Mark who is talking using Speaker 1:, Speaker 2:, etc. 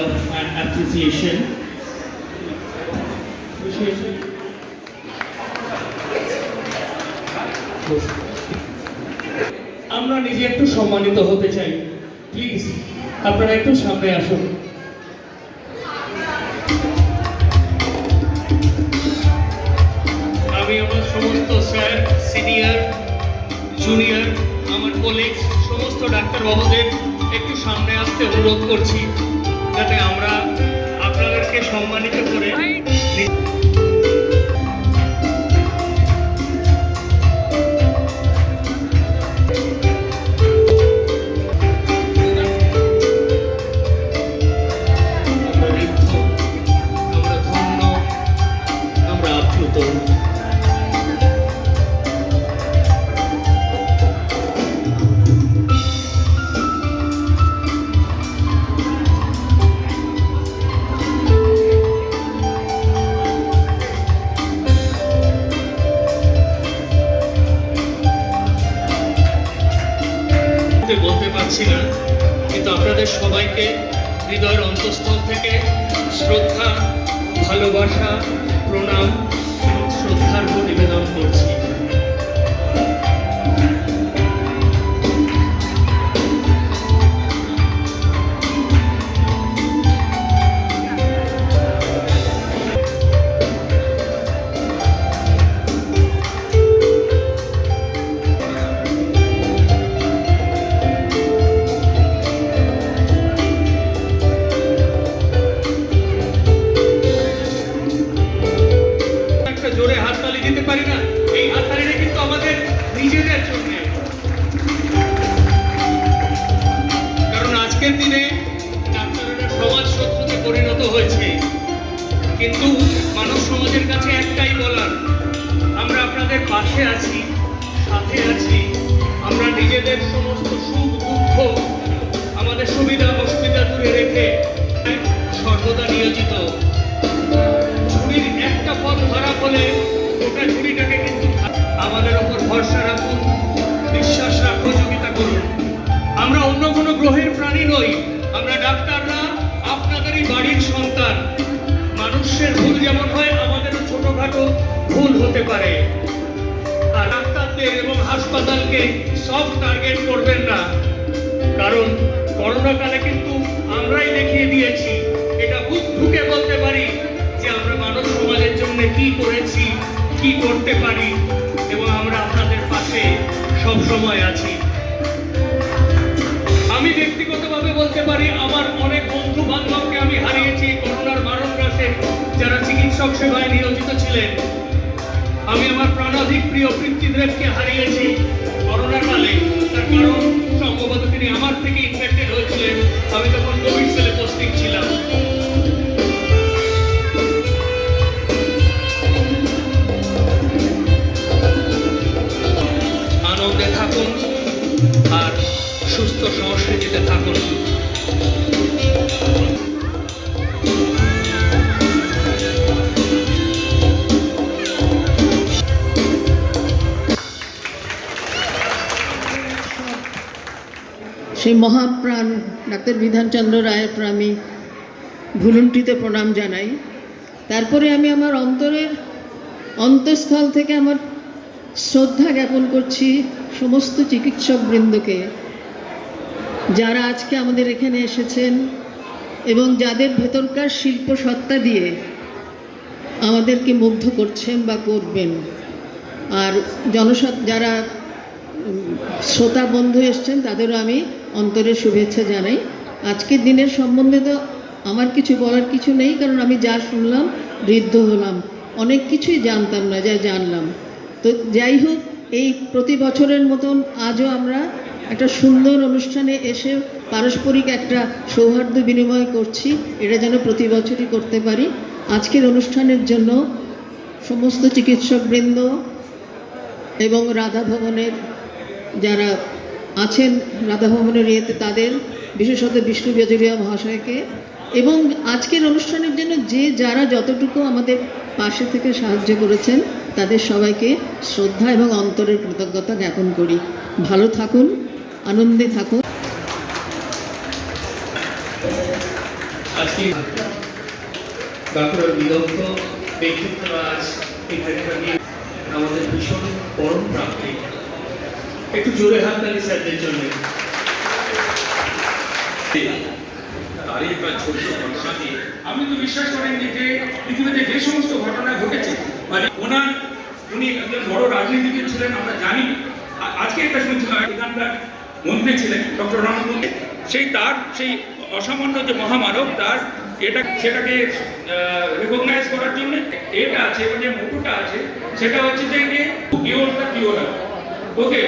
Speaker 1: love and appreciation. আমরা নিজে একটু সম্মানিত হতে চাই, প্লিজ আপনারা একটু সামনে আসুন। আমি আমার সমস্ত স্যার, সিনিয়র, জুনিয়র, আমার কলিগস, সমস্ত ডাক্তার বাবুদের একটু সামনে আসতে অনুরোধ করছি, যাতে আমরা আপনাদেরকে সম্মানিত করে বলতে পারছি না, কিন্তু আপনাদের সবাইকে হৃদয়ের অন্তঃস্থল থেকে শ্রদ্ধা, ভালোবাসা, প্রণাম এবং শ্রদ্ধার্ঘ্য নিবেদন করছি। জোরে হাততালি দিতে পারি না, এই হাততালিটা কিন্তু আমাদের নিজেদের জন্য, কারণ আজকের দিনে ডাক্তারেরা সমাজ শত্রুতে পরিণত হয়েছে, কিন্তু মানব সমাজের কাছে একটাই বলার, আমরা আপনাদের পাশে আছি, সাথে আছি। আমরা নিজেদের সমস্ত সুখ দুঃখ, আমাদের সুবিধা অসুবিধা দূরে রেখে সর্বদা নিয়োজিত। ঝুড়ির একটা পথ খারাপ হলে গোটা ঝুড়িটাকে কিন্তু আমাদের ওপর ভরসা রাখুন, বিশ্বাস রাখুন, সহযোগিতা করুন। আমরা অন্য কোনো গ্রহের প্রাণী নই, আমরা ডাক্তাররা আপনাদেরই বাড়ির সন্তান। মানুষের ভুল যেমন হয়, আমাদেরও ছোটখাটো ভুল হতে পারে। আর ডাক্তারদের এবং হাসপাতালকে সব টার্গেট করবেন না, কারণ করোনাকালে কিন্তু আমরাই দেখিয়ে দিয়েছি, এটা বুক ঢুকে বলতে পারি যে আমরা মানব সমাজের জন্য কি করেছি, কি করতে পারি, এবং আমরা আপনাদের পাশে সব সময় আছি। আমি ব্যক্তিগতভাবে বলতে পারি, আমার অনেক বন্ধু বান্ধবকে আমি হারিয়েছি করোনার মারণ গ্রাসে, যারা চিকিৎসক সেবায় নিয়োজিত ছিলেন। আমি আমার প্রাণাধিক প্রিয় পিতৃদেবকে হারিয়েছি করোনার কালে, তার কারণ সম্ভবত তিনি আমার থেকে ইনফেক্টেড হয়েছিলেন। আমি তখন কোভিড সেলে পোস্টিং ছিলাম। আনন্দে থাকুন আর সুস্থ সংস্কৃতিতে থাকুন।
Speaker 2: সেই মহাপ্রাণ ডাক্তার বিধানচন্দ্র রায়ের আমি ভুলুন্ঠিতে প্রণাম জানাই। তারপরে আমি আমার অন্তঃস্থল থেকে আমার শ্রদ্ধা জ্ঞাপন করছি সমস্ত চিকিৎসকবৃন্দকে, যারা আজকে আমাদের এখানে এসেছেন এবং যাদের ভেতরকার শিল্প সত্তা দিয়ে আমাদেরকে মুগ্ধ করছেন বা করবেন। আর যারা শ্রোতা বন্ধু এসছেন তাদেরও আমি অন্তরের শুভেচ্ছা জানাই। আজকের দিনের সম্বন্ধে তো আমার কিছু বলার কিছু নেই, কারণ আমি যা শুনলাম ঋদ্ধ হলাম, অনেক কিছুই জানতাম না যা জানলাম। তো যাই হোক, এই প্রতি বছরের মতন আজও আমরা একটা সুন্দর অনুষ্ঠানে এসে পারস্পরিক একটা সৌহার্দ্য বিনিময় করছি, এটা যেন প্রতি বছরই করতে পারি। আজকের অনুষ্ঠানের জন্য সমস্ত চিকিৎসকবৃন্দ এবং রাধা ভবনের যারা আছেন, রাধা ভবনের ইয়েতে তাদের, বিশেষত বিষ্ণু বেজরিয়া মহাশয়কে, এবং আজকের অনুষ্ঠানের জন্য যারা যতটুকু আমাদের পাশে থেকে সাহায্য করেছেন তাদের সবাইকে শ্রদ্ধা এবং অন্তরের কৃতজ্ঞতা জ্ঞাপন করি। ভালো থাকুন, আনন্দে থাকুন।
Speaker 1: আজকে ডক্টর বিদগ্ধ ব্যক্তিত্ব আজ এখানে আমাদের ভীষণ পরম প্রাপ্তি। একটু জোরে হাততালি স্যারদের জন্য।
Speaker 3: তারই একটা ছোট্ট ঘটনা দিয়ে আপনি তো বিশ্বাস করেন যে পৃথিবীতে যে সমস্ত ঘটনা ঘটেছে মানে উনি একজন বড় রাজনীতিবিদ ছিলেন আমরা জানি। আজকে এটা শুনছিলাম এখানকার মন্ত্রী ছিলেন ডক্টর রাম মন্ত্রী, সেই অসামান্য যে মহামানব তার সেটাকে রেকগনাইজ করার জন্য এটা আছে যে মুকুটটা আছে সেটা হচ্ছে যে পিওর ওকে